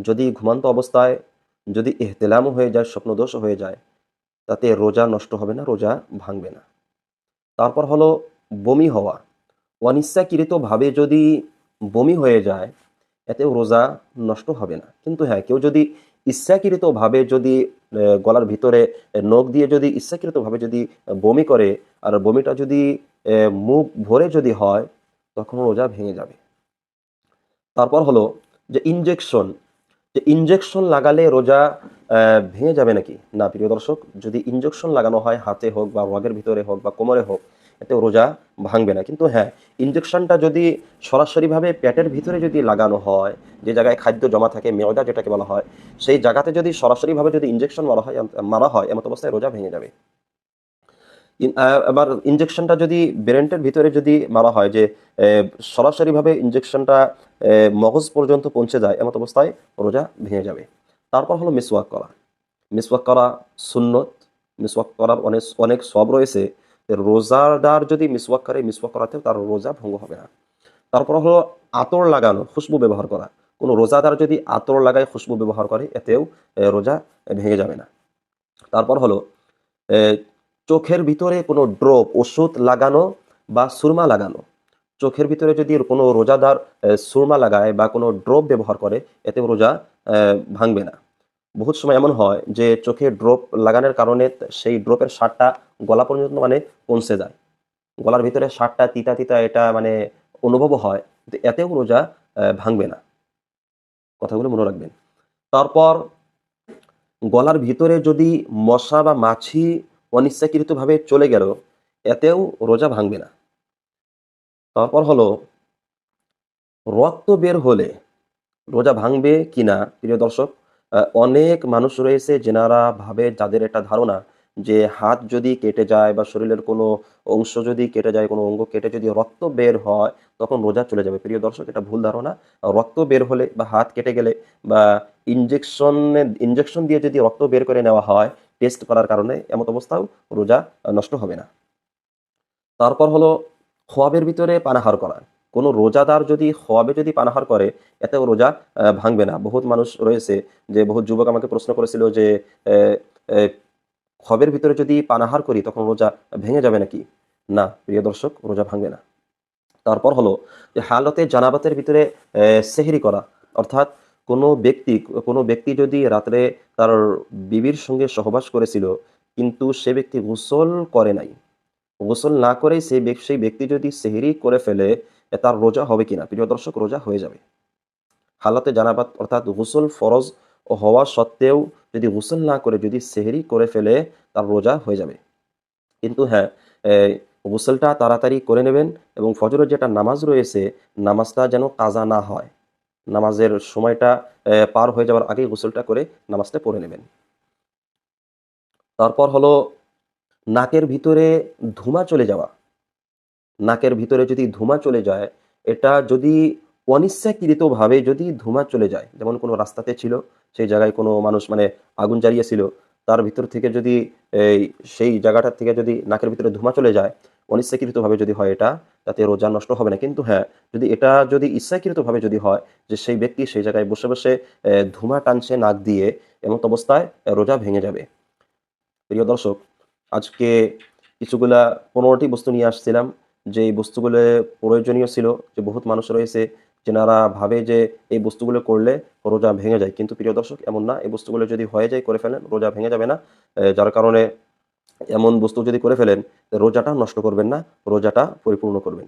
যদি ঘুমান্ত অবস্থায় যদি ইহতিলামও হয়ে যায়, স্বপ্নদোষও হয়ে যায়, তাতে রোজা নষ্ট হবে না, রোজা ভাঙবে না। তারপর হলো বমি হওয়া। অনিচ্ছাকৃতভাবে যদি বমি হয়ে যায়, এতেও রোজা নষ্ট হবে না। কিন্তু হ্যাঁ, কেউ যদি ইচ্ছাকৃতভাবে যদি গলার ভিতরে নখ দিয়ে যদি ইচ্ছাকৃতভাবে যদি বমি করে, আর বমিটা যদি মুখ ভরে যদি হয়, তখন রোজা ভেঙে যাবে। তারপর হলো যে ইনজেকশন লাগালে রোজা ভেঙে যাবে নাকি? না প্রিয় দর্শক, যদি ইনজেকশন লাগানো হয় হাতে হোক বা রগের ভিতরে হোক বা কোমরে হোক, এতে রোজা ভাঙবে না। কিন্তু হ্যাঁ, ইনজেকশনটা যদি সরাসরিভাবে পেটের ভিতরে যদি লাগানো হয়, যে জায়গায় খাদ্য জমা থাকে, মেয়দা যেটাকে বলা হয়, সেই জায়গাতে যদি সরাসরিভাবে যদি ইনজেকশন মারা হয় এমত অবস্থায় রোজা ভেঙে যাবে। এবার ইনজেকশনটা যদি ব্রেনের ভিতরে যদি মারা হয়, যে সরাসরিভাবে ইনজেকশনটা মগজ পর্যন্ত পৌঁছে যায়, এমত অবস্থায় রোজা ভেঙে যাবে। তারপর হলো মিসওয়াক করা। মিসওয়াক করা সুন্নত। মিসওয়াক করার অনেক অনেক সব রয়েছে। রোজাদার যদি মিসওয়াক করে, মিসওয়াক করাতেও তার রোজা ভঙ্গ হবে না। তারপর হলো আতর লাগানো, খুশবু ব্যবহার করা। কোনো রোজাদার যদি আতর লাগায়, খুশবু ব্যবহার করে, এতেও রোজা ভেঙে যাবে না। তারপর হলো এ চোখের ভিতরে কোনো ড্রপ, ওষুধ লাগানো বা সুরমা লাগানো। চোখের ভিতরে যদি কোনো রোজাদার সুরমা লাগায় বা কোনো ড্রপ ব্যবহার করে, এতেও রোজা ভাঙবে না। বহুত সময় এমন হয় যে চোখে ড্রপ লাগানোর কারণে সেই ড্রপের স্বাদটা গলা পর্যন্ত মানে পৌঁছে যায়। গলার ভিতরে স্বাদটা তিতা, তিতা এটা মানে অনুভবও হয়। কিন্তু এতেও রোজা ভাঙবে না। কথাগুলো মনে রাখবেন। তারপর গলার ভিতরে যদি মশা বা মাছি অনিচ্ছাকৃতভাবে চলে গেল, এতেও রোজা ভাঙবে না। তারপর হলো রক্ত বের হলে রোজা ভাঙবে কিনা প্রিয় দর্শক, অনেক মানুষ রয়েছে যেনারা ভাবে, যাদের একটা ধারণা যে হাত যদি কেটে যায় বা শরীরের কোনো অংশ যদি কেটে যায়, কোনো অঙ্গ কেটে যদি রক্ত বের হয়, তখন রোজা চলে যাবে। প্রিয় দর্শক, এটা ভুল ধারণা। রক্ত বের হলে বা হাত কেটে গেলে বা ইনজেকশন দিয়ে যদি রক্ত বের করে নেওয়া হয় টেস্ট করার কারণে, এমত অবস্থাও রোজা নষ্ট হবে না। তারপর হলো খোয়াবের ভিতরে পানাহার করা। কোনো রোজাদার যদি খোয়াবে যদি পানাহার করে, এতেও রোজা ভাঙবে না। বহুত মানুষ রয়েছে, যে বহুত যুবক আমাকে প্রশ্ন করেছিল যে এ এ খোয়াবের ভিতরে যদি পানাহার করি তখন রোজা ভেঙে যাবে নাকি? না প্রিয় দর্শক, রোজা ভাঙবে না। তারপর হলো যে হালতে জানাবাতের ভিতরে সেহরি করা। অর্থাৎ কোনো ব্যক্তি যদি রাত্রে তার বিবির সঙ্গে সহবাস করেছিল, কিন্তু সে ব্যক্তি গোসল করে নাই, গোসল না করেই সেই ব্যক্তি যদি সেহরি করে ফেলে, তার রোজা হবে কিনা? প্রিয় দর্শক, রোজা হয়ে যাবে। হালাতে জানাবাত অর্থাৎ গোসল ফরজ হওয়া সত্ত্বেও যদি গোসল না করে যদি সেহরি করে ফেলে, তার রোজা হয়ে যাবে। কিন্তু হ্যাঁ, গোসলটা তাড়াতাড়ি করে নেবেন এবং ফজরের যেটা নামাজ রয়েছে, নামাজটা যেন কাজা না হয়। নামাজের সময়টা পার হয়ে যাওয়ার আগেই গোসলটা করে নামাজটা পড়ে নেবেন। তারপর হলো নাকের ভিতরে ধুমা চলে যাওয়া। নাকের ভিতরে যদি ধুমা চলে যায়, এটা যদি অনিচ্ছাকৃতভাবে যদি ধুমা চলে যায়, যেমন কোনো রাস্তাতে ছিল, সেই জায়গায় কোনো মানুষ মানে আগুন জ্বালিয়েছিল, তার ভিতর থেকে যদি এই সেই জায়গাটার থেকে যদি নাকের ভিতরে ধুমা চলে যায়, অনিচ্ছাকৃতভাবে যদি হয় এটা, তাতে রোজা নষ্ট হবে না। কিন্তু হ্যাঁ, এটা যদি ইচ্ছাকৃতভাবে যদি হয়, যে সেই ব্যক্তি সেই জায়গায় বসে, বসে ধুমা টানছে নাক দিয়ে, এমত অবস্থায় রোজা ভেঙে যাবে। প্রিয় দর্শক, আজকে কিছুগুলা ১৫টি বস্তু নিয়ে আসছিলাম, যে এই বস্তুগুলো প্রয়োজনীয় ছিল। যে বহুত মানুষ রয়েছে যেনারা ভাবে যে এই বস্তুগুলো করলে রোজা ভেঙে যায়, কিন্তু প্রিয় দর্শক এমন না। এই বস্তুগুলো যদি হয়ে যায়, করে ফেলেন, রোজা ভেঙে যাবে না। যার কারণে এমন বস্তু যদি করে ফেলেন, রোজাটা নষ্ট করবেন না, রোজাটা পরিপূর্ণ করবেন।